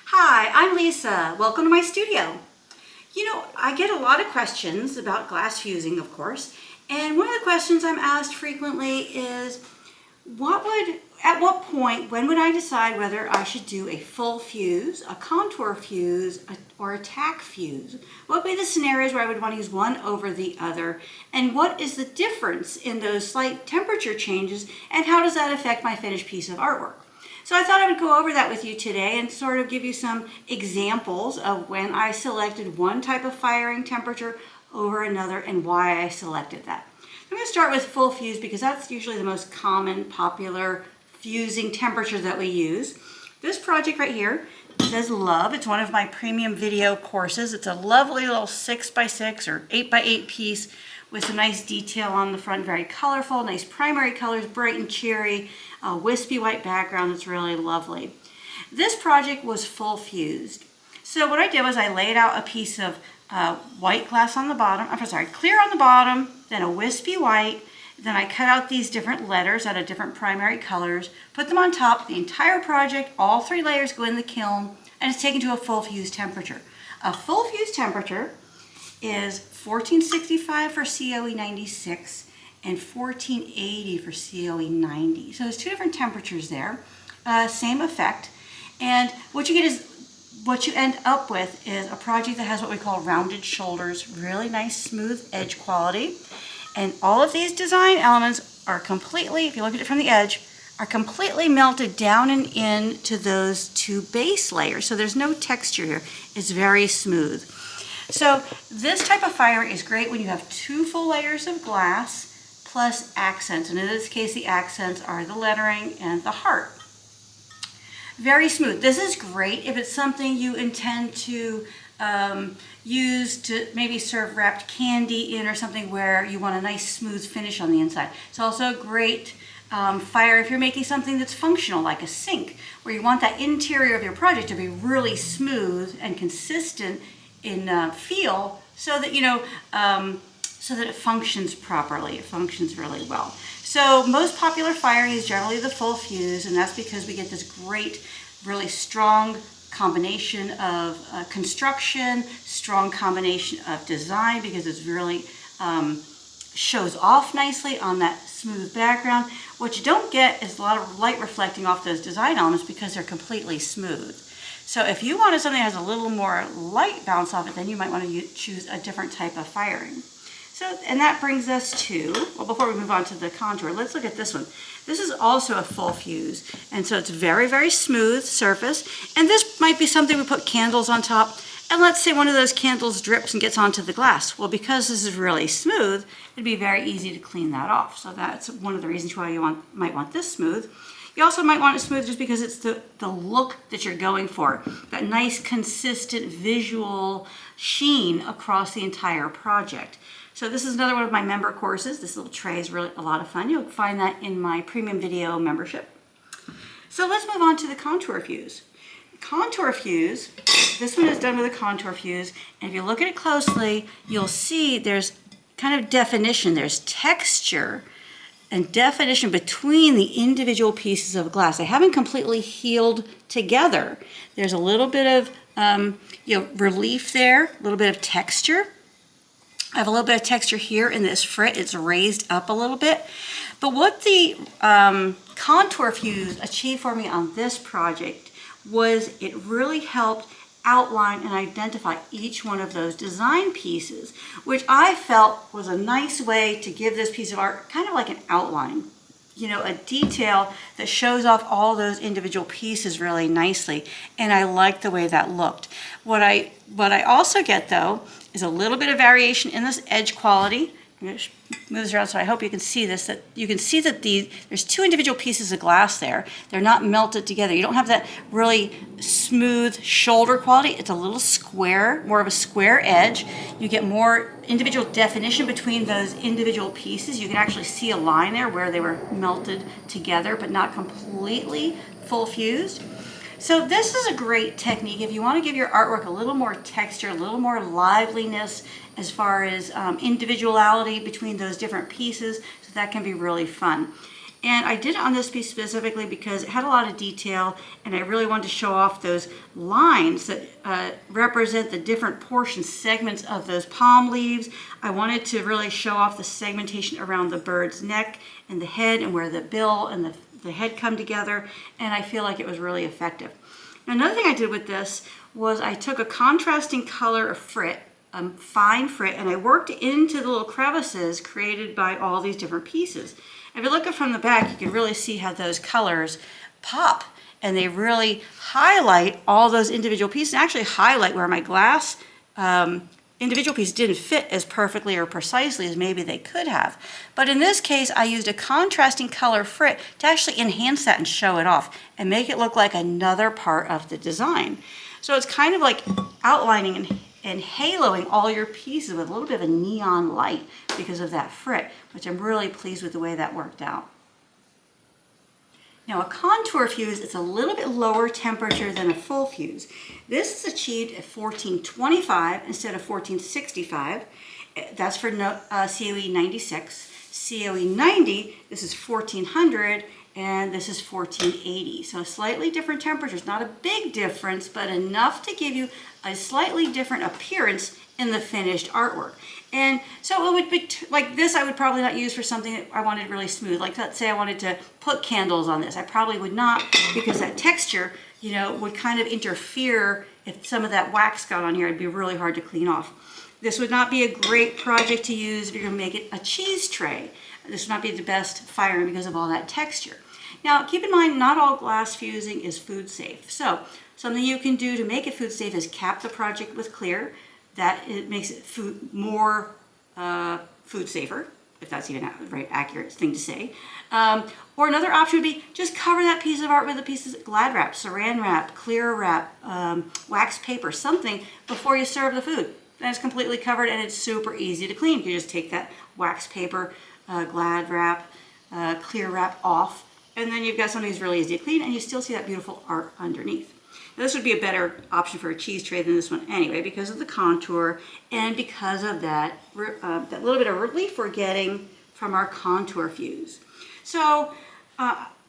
Hi, I'm Lisa. Welcome to my studio. I get a lot of questions about glass fusing, of course, and one of the questions I'm asked frequently is, at what point, when would I decide whether I should do a full fuse, a contour fuse, or a tack fuse? What would be the scenarios where I would want to use one over the other? And what is the difference in those slight temperature changes, and how does that affect my finished piece of artwork? So I thought I would go over that with you today and sort of give you some examples of when I selected one type of firing temperature over another and why I selected that. I'm going to start with full fuse because that's usually the most common, popular fusing temperature that we use. This project right here says Love. It's one of my premium video courses. It's a lovely little 6x6 or 8x8 piece with some nice detail on the front, very colorful, nice primary colors, bright and cheery, a wispy white background that's really lovely. This project was full fused. So what I did was I laid out a piece of white glass on the bottom, clear on the bottom, then a wispy white, then I cut out these different letters out of different primary colors, put them on top. The entire project, all 3 layers go in the kiln, and it's taken to a full fuse temperature. A full fuse temperature is 1465 for COE 96 and 1480 for COE 90. So there's 2 different temperatures there, same effect. And what you end up with is a project that has what we call rounded shoulders, really nice smooth edge quality. And all of these design elements are completely, if you look at it from the edge, are completely melted down and into those 2 base layers. So there's no texture here. It's very smooth. So this type of firing is great when you have 2 full layers of glass plus accents. And in this case, the accents are the lettering and the heart. Very smooth. This is great if it's something you intend to use to maybe serve wrapped candy in or something where you want a nice smooth finish on the inside. It's also a great fire if you're making something that's functional like a sink, where you want that interior of your project to be really smooth and consistent in feel so that so that it functions properly. It functions really well. So most popular firing is generally the full fuse, and that's because we get this great, really strong combination of construction, strong combination of design, because it's really shows off nicely on that smooth background. What you don't get is a lot of light reflecting off those design elements because they're completely smooth. So if you wanted something that has a little more light bounce off it, then you might want to choose a different type of firing. So, and that brings us to, well, before we move on to the contour, let's look at this one. This is also a full fuse, and so it's very, very smooth surface. And this might be something we put candles on top, and let's say one of those candles drips and gets onto the glass. Well, because this is really smooth, it'd be very easy to clean that off. So that's one of the reasons why you might want this smooth. You also might want it smooth just because it's the look that you're going for. That nice, consistent visual sheen across the entire project. So this is another one of my member courses. This little tray is really a lot of fun. You'll find that in my premium video membership. So let's move on to the contour fuse. Contour fuse, this one is done with a contour fuse, and if you look at it closely, you'll see there's kind of definition. There's texture and definition between the individual pieces of glass. They haven't completely healed together. There's a little bit of relief there, a little bit of texture. I have a little bit of texture here in this frit. It's raised up a little bit. But what the contour fuse achieved for me on this project was it really helped outline and identify each one of those design pieces, which I felt was a nice way to give this piece of art kind of like an outline, a detail that shows off all those individual pieces really nicely. And I like the way that looked. What I also get though is a little bit of variation in this edge quality. I'm going to move this around so I hope you can see this, that you can see that there's 2 individual pieces of glass there. They're not melted together. You don't have that really smooth shoulder quality. It's a little square, more of a square edge. You get more individual definition between those individual pieces. You can actually see a line there where they were melted together but not completely full fused. So this is a great technique if you want to give your artwork a little more texture, a little more liveliness as far as individuality between those different pieces. So that can be really fun. And I did it on this piece specifically because it had a lot of detail, and I really wanted to show off those lines that represent the different portions, segments of those palm leaves. I wanted to really show off the segmentation around the bird's neck and the head, and where the bill and the head come together, and I feel like it was really effective. Another thing I did with this was I took a contrasting color of frit, fine frit, and I worked into the little crevices created by all these different pieces. If you look at from the back, you can really see how those colors pop, and they really highlight all those individual pieces, and actually highlight where my glass individual pieces didn't fit as perfectly or precisely as maybe they could have. But in this case, I used a contrasting color frit to actually enhance that and show it off and make it look like another part of the design. So it's kind of like outlining and haloing all your pieces with a little bit of a neon light because of that frit, which I'm really pleased with the way that worked out. Now a contour fuse is a little bit lower temperature than a full fuse. This is achieved at 1425 instead of 1465. That's for COE 96. COE 90, this is 1400, and this is 1480. So slightly different temperatures, not a big difference, but enough to give you a slightly different appearance in the finished artwork. And so it would be like this, I would probably not use for something that I wanted really smooth. Like let's say I wanted to put candles on this. I probably would not, because that texture, you know, would kind of interfere. If some of that wax got on here, it'd be really hard to clean off. This would not be a great project to use if you're gonna make it a cheese tray. This would not be the best firing because of all that texture. Now, keep in mind, not all glass fusing is food safe. So something you can do to make it food safe is cap the project with clear. That it makes it more food safer, if that's even a right accurate thing to say. Or another option would be just cover that piece of art with a piece of Glad wrap, saran wrap, clear wrap, wax paper, something before you serve the food. Then it's completely covered and it's super easy to clean. You just take that wax paper, Glad wrap, clear wrap off, and then you've got something that's really easy to clean, and you still see that beautiful art underneath. Now, this would be a better option for a cheese tray than this one anyway, because of the contour and because of that little bit of relief we're getting from our contour fuse. So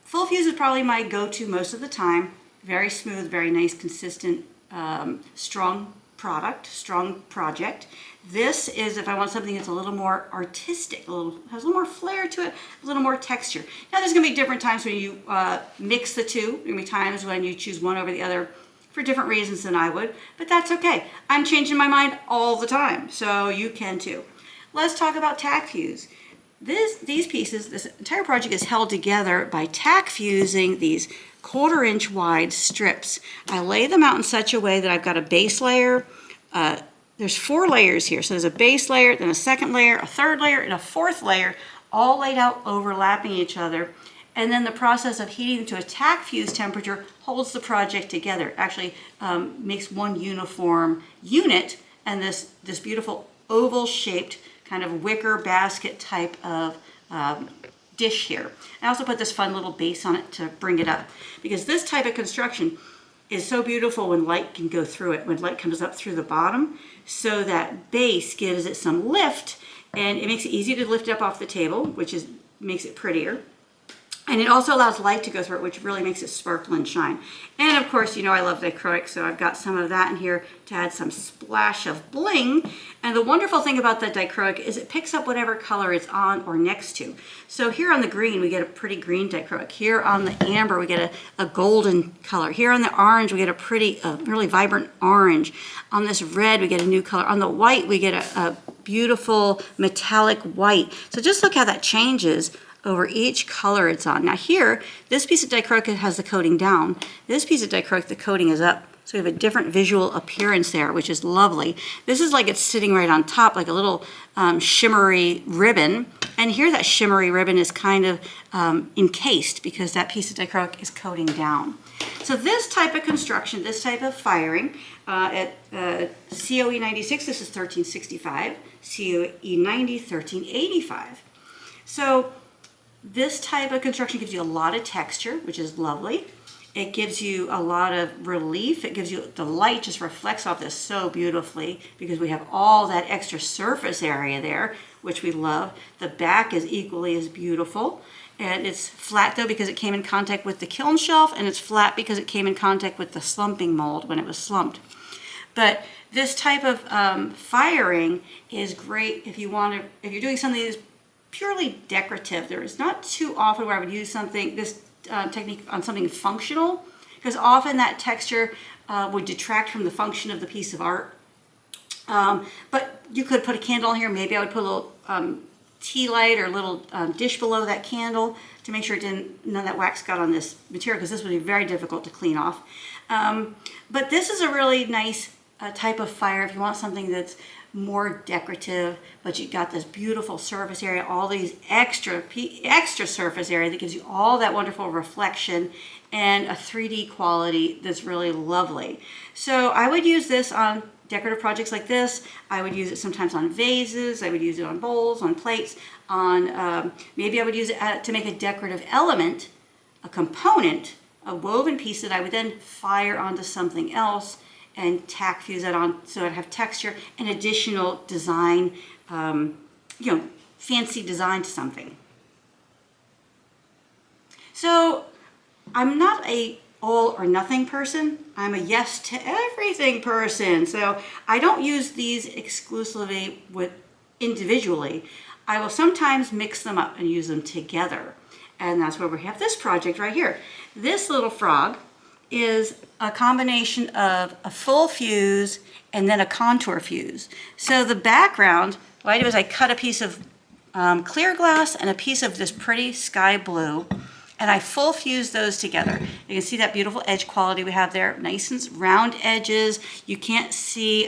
full fuse is probably my go-to most of the time. Very smooth, very nice, consistent, strong product, strong project. This is if I want something that's a little more artistic, has a little more flair to it, a little more texture. Now there's gonna be different times when you mix the two. There's gonna be times when you choose one over the other for different reasons than I would, but that's okay. I'm changing my mind all the time, so you can too. Let's talk about tack fuse. These pieces, this entire project is held together by tack fusing these 1/4 inch wide strips. I lay them out in such a way that I've got a base layer. There's 4 layers here. So there's a base layer, then a second layer, a third layer, and a fourth layer, all laid out overlapping each other. And then the process of heating them to a tack fuse temperature holds the project together. It actually makes one uniform unit, and this beautiful oval shaped kind of wicker basket type of dish here. I also put this fun little base on it to bring it up, because this type of construction is so beautiful when light can go through it, when light comes up through the bottom. So that base gives it some lift, and it makes it easy to lift it up off the table, which makes it prettier. And it also allows light to go through it, which really makes it sparkle and shine. And of course, you know I love dichroic, so I've got some of that in here to add some splash of bling. And the wonderful thing about the dichroic is it picks up whatever color it's on or next to. So here on the green, we get a pretty green dichroic. Here on the amber, we get a golden color. Here on the orange, we get a pretty, really vibrant orange. On this red, we get a new color. On the white, we get a beautiful metallic white. So just look how that changes over each color it's on. Now here, this piece of dichroic has the coating down. This piece of dichroic, the coating is up. So we have a different visual appearance there, which is lovely. This is like it's sitting right on top, like a little shimmery ribbon. And here that shimmery ribbon is kind of encased because that piece of dichroic is coating down. So this type of construction, this type of firing, at COE 96, this is 1365, COE 90, 1385. So this type of construction gives you a lot of texture, which is lovely. It gives you a lot of relief. It gives you, the light just reflects off this so beautifully because we have all that extra surface area there, which we love. The back is equally as beautiful. And it's flat though because it came in contact with the kiln shelf, and it's flat because it came in contact with the slumping mold when it was slumped. But this type of firing is great if you want to, if you're doing something that's purely decorative. There is not too often where I would use this technique on something functional, because often that texture would detract from the function of the piece of art. But you could put a candle on here. Maybe I would put a little tea light or a little dish below that candle to make sure none of that wax got on this material, because this would be very difficult to clean off. But this is a really nice type of fire if you want something that's more decorative, but you got this beautiful surface area, all these extra surface area that gives you all that wonderful reflection and a 3D quality that's really lovely. So I would use this on decorative projects like this. I would use it sometimes on vases. I would use it on bowls, on plates, on maybe I would use it to make a decorative element, a component, a woven piece that I would then fire onto something else and tack fuse that on so I'd have texture and additional design, fancy design to something. So I'm not a all or nothing person. I'm a yes to everything person. So I don't use these exclusively individually. I will sometimes mix them up and use them together. And that's where we have this project right here. This little frog is a combination of a full fuse and then a contour fuse. So the background, what I do is I cut a piece of clear glass and a piece of this pretty sky blue, and I full fuse those together. You can see that beautiful edge quality we have there, nice and round edges. You can't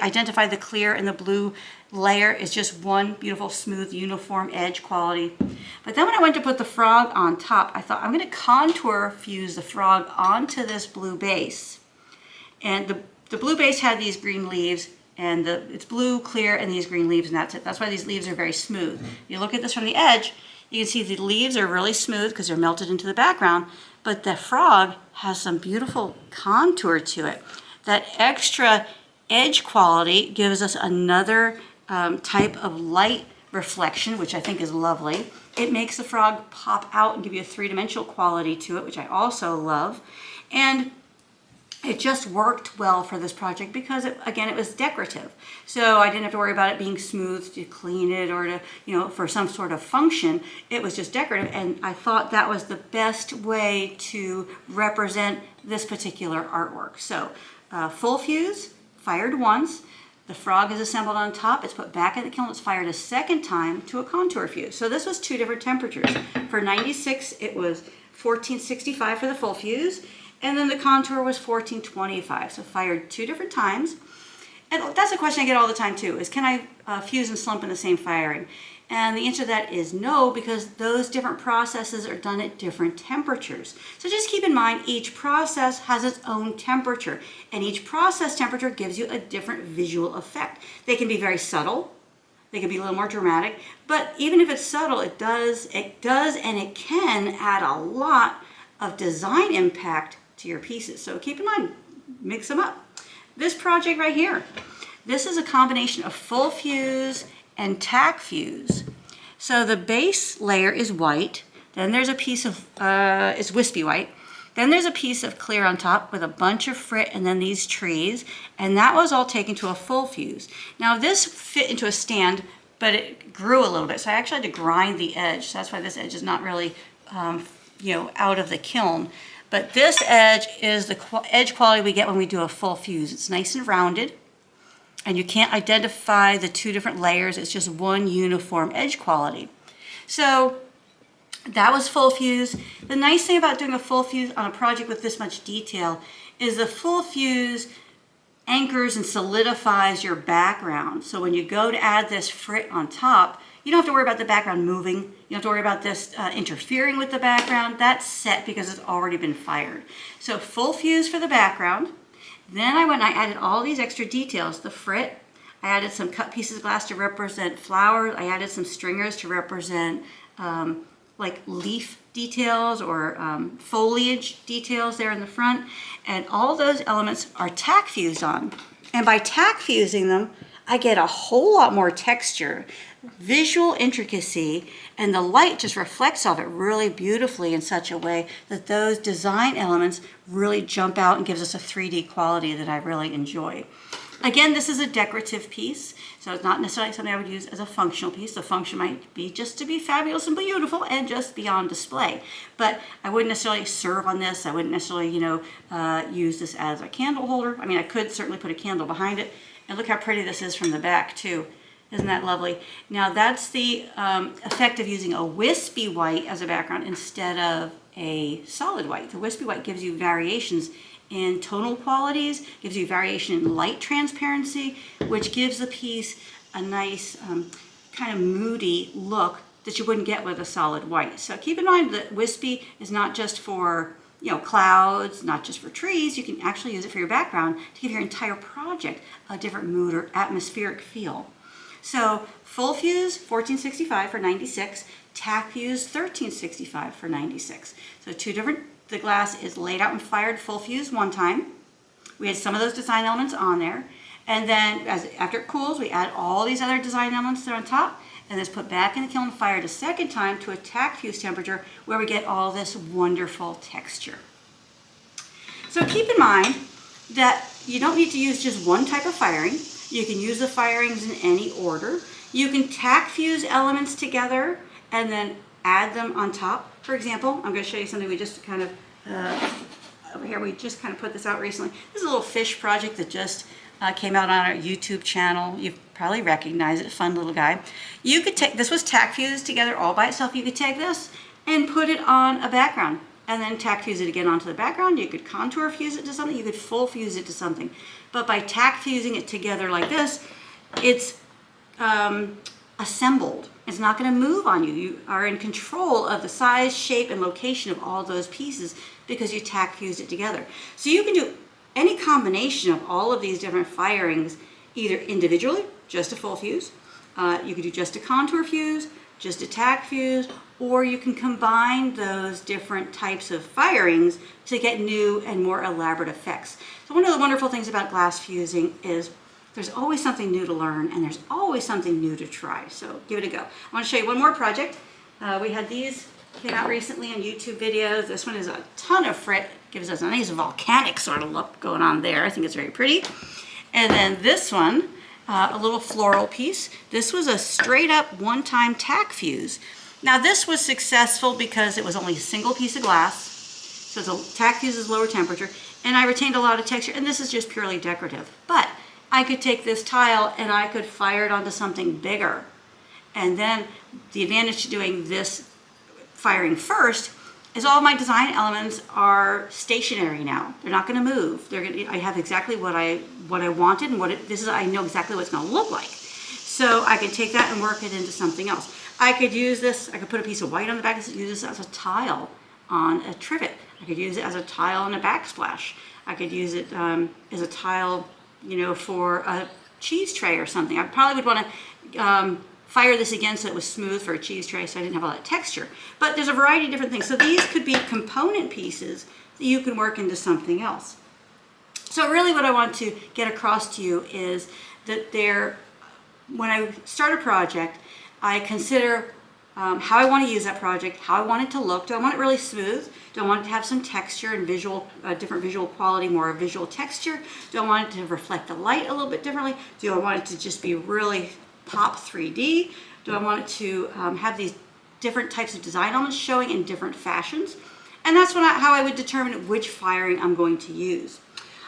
identify the clear and the blue layer. Is just one beautiful, smooth, uniform edge quality. But then when I went to put the frog on top, I thought I'm going to contour fuse the frog onto this blue base. And the blue base had these green leaves, and it's blue, clear, and these green leaves, and that's it. That's why these leaves are very smooth. You look at this from the edge, you can see the leaves are really smooth because they're melted into the background, but the frog has some beautiful contour to it. That extra edge quality gives us another type of light reflection, which I think is lovely. It makes the frog pop out and give you a three-dimensional quality to it, which I also love. And it just worked well for this project because, it was decorative. So I didn't have to worry about it being smooth to clean it or to, for some sort of function. It was just decorative, and I thought that was the best way to represent this particular artwork. So full fuse, fired once. The frog is assembled on top. It's put back in the kiln. It's fired a second time to a contour fuse. So this was 2 different temperatures. For 96, it was 1465 for the full fuse, and then the contour was 1425. So fired 2 different times. And that's a question I get all the time too, is can I fuse and slump in the same firing? And the answer to that is no, because those different processes are done at different temperatures. So just keep in mind, each process has its own temperature, and each process temperature gives you a different visual effect. They can be very subtle, they can be a little more dramatic, but even if it's subtle, it does and it can add a lot of design impact to your pieces. So keep in mind, mix them up. This project right here, this is a combination of full fuse and tack fuse. So the base layer is white, then there's a piece of, it's wispy white, then there's a piece of clear on top with a bunch of frit and then these trees, and that was all taken to a full fuse. Now this fit into a stand, but it grew a little bit, so I actually had to grind the edge, so that's why this edge is not really, out of the kiln. But this edge is the edge quality we get when we do a full fuse. It's nice and rounded, and you can't identify the 2 different layers. It's just one uniform edge quality. So that was full fuse. The nice thing about doing a full fuse on a project with this much detail is the full fuse anchors and solidifies your background. So when you go to add this frit on top, you don't have to worry about the background moving. You don't have to worry about this interfering with the background. That's set because it's already been fired. So full fuse for the background. Then I went and I added all these extra details. The frit, I added some cut pieces of glass to represent flowers. I added some stringers to represent like leaf details or foliage details there in the front. And all those elements are tack fused on. And by tack fusing them, I get a whole lot more texture. visual intricacy, and the light just reflects off it really beautifully in such a way that those design elements really jump out and gives us a 3D quality that I really enjoy. Again, this is a decorative piece, so it's not necessarily something I would use as a functional piece. The function might be just to be fabulous and beautiful and just be on display. But I wouldn't necessarily serve on this. I wouldn't necessarily, use this as a candle holder. I mean, I could certainly put a candle behind it. And look how pretty this is from the back, too. Isn't that lovely? Now, that's the effect of using a wispy white as a background instead of a solid white. The wispy white gives you variations in tonal qualities, gives you variation in light transparency, which gives the piece a nice kind of moody look that you wouldn't get with a solid white. So keep in mind that wispy is not just for clouds, not just for trees. You can actually use it for your background to give your entire project a different mood or atmospheric feel. So full fuse 1465 for 96, tack fuse 1365 for 96. So two different. The glass is laid out and fired full fuse one time. We had some of those design elements on there. And then after it cools, we add all these other design elements that are on top, and it's put back in the kiln and fired a second time to a tack fuse temperature where we get all this wonderful texture. So keep in mind that you don't need to use just one type of firing. You can use the firings in any order. You can tack fuse elements together and then add them on top. For example, I'm going to show you something we just kind of, over here, we just kind of put this out recently. This is a little fish project that just came out on our YouTube channel. You've probably recognized it, fun little guy. You could take, this was tack fused together all by itself. You could take this and put it on a background and then tack fuse it again onto the background. You could contour fuse it to something. You could full fuse it to something. But by tack fusing it together like this, it's assembled. It's not going to move on you. You are in control of the size, shape, and location of all those pieces because you tack fused it together. So you can do any combination of all of these different firings, either individually, just a full fuse, you could do just a contour fuse, just a tack fuse, or you can combine those different types of firings to get new and more elaborate effects. So one of the wonderful things about glass fusing is there's always something new to learn, and there's always something new to try. So give it a go. I want to show you one more project. We had these came out recently on YouTube videos. This one is a ton of frit. Gives us a nice volcanic sort of look going on there. I think it's very pretty. And then this one, a little floral piece. This was a straight up one-time tack fuse. Now this was successful because it was only a single piece of glass. So the tack fuse is lower temperature, and I retained a lot of texture, and this is just purely decorative. But I could take this tile and I could fire it onto something bigger. And then the advantage to doing this firing first is all my design elements are stationary now. They're not going to move. I have exactly what I wanted, and I know exactly what it's going to look like. So I could take that and work it into something else. I could use this, I could put a piece of white on the back and use this as a tile on a trivet. I could use it as a tile on a backsplash. I could use it as a tile for a cheese tray or something. I probably would want to fire this again so it was smooth for a cheese tray so I didn't have all that texture. But there's a variety of different things. So these could be component pieces that you can work into something else. So really what I want to get across to you is that when I start a project, I consider how I want to use that project, how I want it to look. Do I want it really smooth? Do I want it to have some texture and different visual quality, more visual texture? Do I want it to reflect the light a little bit differently? Do I want it to just be really pop 3D? Do I want it to have these different types of design elements showing in different fashions? And that's how I would determine which firing I'm going to use.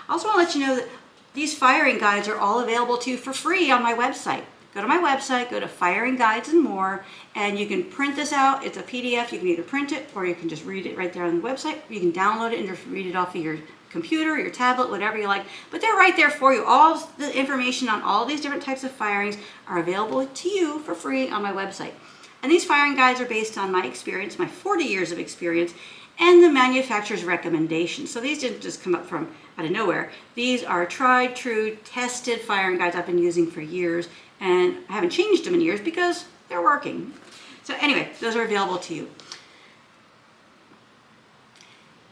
I also want to let you know that these firing guides are all available to you for free on my website. Go to my website, go to Firing Guides and More, and you can print this out. It's a PDF. You can either print it or you can just read it right there on the website. You can download it and just read it off of your computer, your tablet, whatever you like. But they're right there for you. All the information on all these different types of firings are available to you for free on my website. And these firing guides are based on my experience, my 40 years of experience, and the manufacturer's recommendations. So these didn't just come up from out of nowhere. These are tried, true, tested firing guides I've been using for years, and I haven't changed them in years because they're working. So anyway, those are available to you.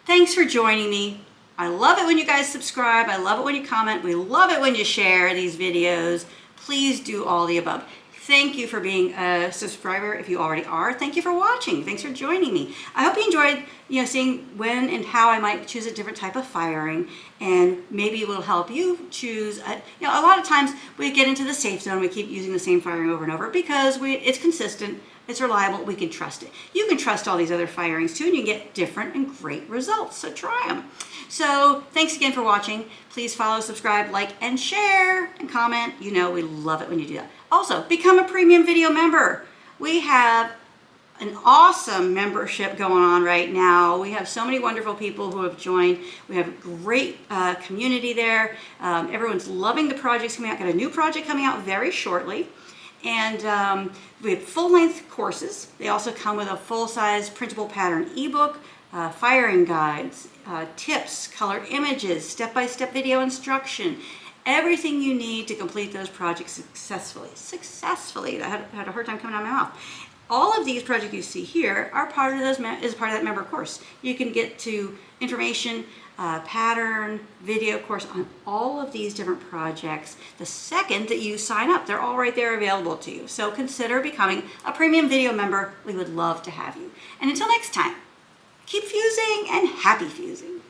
Thanks for joining me. I love it when you guys subscribe. I love it when you comment. We love it when you share these videos. Please do all the above. Thank you for being a subscriber if you already are. Thank you for watching. Thanks for joining me. I hope you enjoyed, seeing when and how I might choose a different type of firing, and maybe it will help you choose. A lot of times we get into the safe zone. We keep using the same firing over and over because it's consistent, it's reliable, we can trust it. You can trust all these other firings too, and you get different and great results. So try them. So thanks again for watching. Please follow, subscribe, like, and share, and comment. We love it when you do that. Also, become a premium video member. We have an awesome membership going on right now. We have so many wonderful people who have joined. We have a great community there. Everyone's loving the projects coming out. Got a new project coming out very shortly. And we have full-length courses. They also come with a full-size printable pattern ebook, firing guides, tips, color images, step-by-step video instruction, everything you need to complete those projects successfully. Successfully. I had a hard time coming out of my mouth. All of these projects you see here are part of that member course. You can get to information, pattern, video course on all of these different projects the second that you sign up. They're all right there available to you. So consider becoming a premium video member. We would love to have you. And until next time, keep fusing and happy fusing.